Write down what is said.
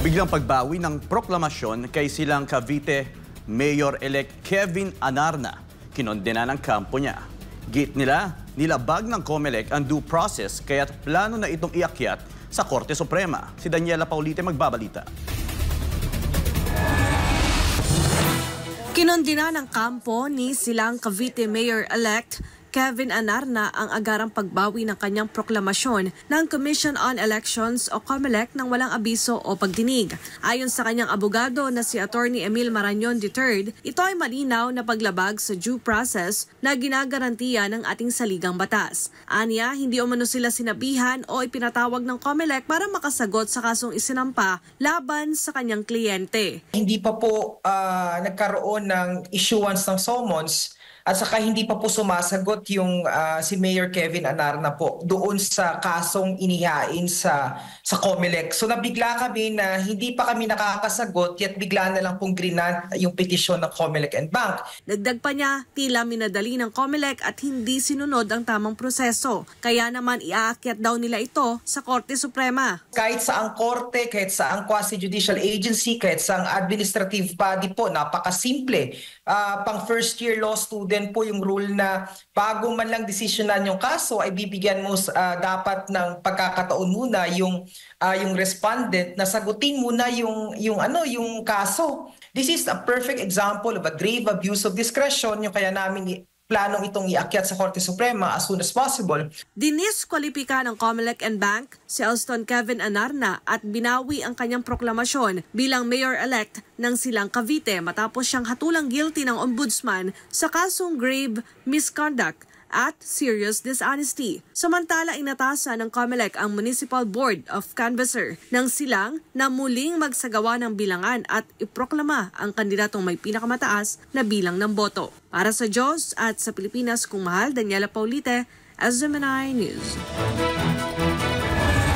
Biglang pagbawi ng proklamasyon kay silang Cavite Mayor-elect Kevin Anarna. Kinondena ng kampo niya. Git nila, nilabag ng COMELEC ang due process kaya't plano na itong iakyat sa Korte Suprema. Si Daniela Paulite magbabalita. Kinondena ng kampo ni silang Cavite Mayor-elect Kevin Anarna ang agarang pagbawi ng kanyang proklamasyon ng Commission on Elections o COMELEC nang walang abiso o pagdinig. Ayon sa kanyang abogado na si Attorney Emil Marañon III, ito ay malinaw na paglabag sa due process na ginagarantiya ng ating saligang batas. Aniya, hindi umano sila sinabihan o ipinatawag ng COMELEC para makasagot sa kasong isinampa laban sa kanyang kliyente. Hindi pa po nagkaroon ng issuance ng summons at saka hindi pa po sumasagot yung si Mayor Kevin Anarna po doon sa kasong inihain sa COMELEC. So nabigla kami na hindi pa kami nakakasagot yat bigla na lang pong grinant yung petisyon ng COMELEC and Bank. Dagdag pa niya, tila minadali ng COMELEC at hindi sinunod ang tamang proseso. Kaya naman iaakyat daw nila ito sa Korte Suprema. Kahit sa ang korte, kahit sa ang quasi-judicial agency, kahit sa ang administrative body po, napakasimple. Pang first year law student po yung rule na bago man lang desisyonan yung kaso ay bibigyan mo dapat ng pagkakataon muna yung respondent na sagutin muna yung kaso. This is a perfect example of a grave abuse of discretion yung kaya namin planong itong iakyat sa Korte Suprema as soon as possible. Diniskwalipika ng COMELEC and Bank si Elston Kevin Anarna at binawi ang kanyang proklamasyon bilang mayor-elect ng silang Cavite matapos siyang hatulang guilty ng ombudsman sa kasong grave misconduct at serious dishonesty. Samantala, inatasan ng COMELEC ang Municipal Board of Canvasser ng silang na muling magsagawa ng bilangan at iproklama ang kandidatong may pinakamataas na bilang ng boto. Para sa Diyos at sa Pilipinas kung mahal, Daniela Paulite, SMNI News.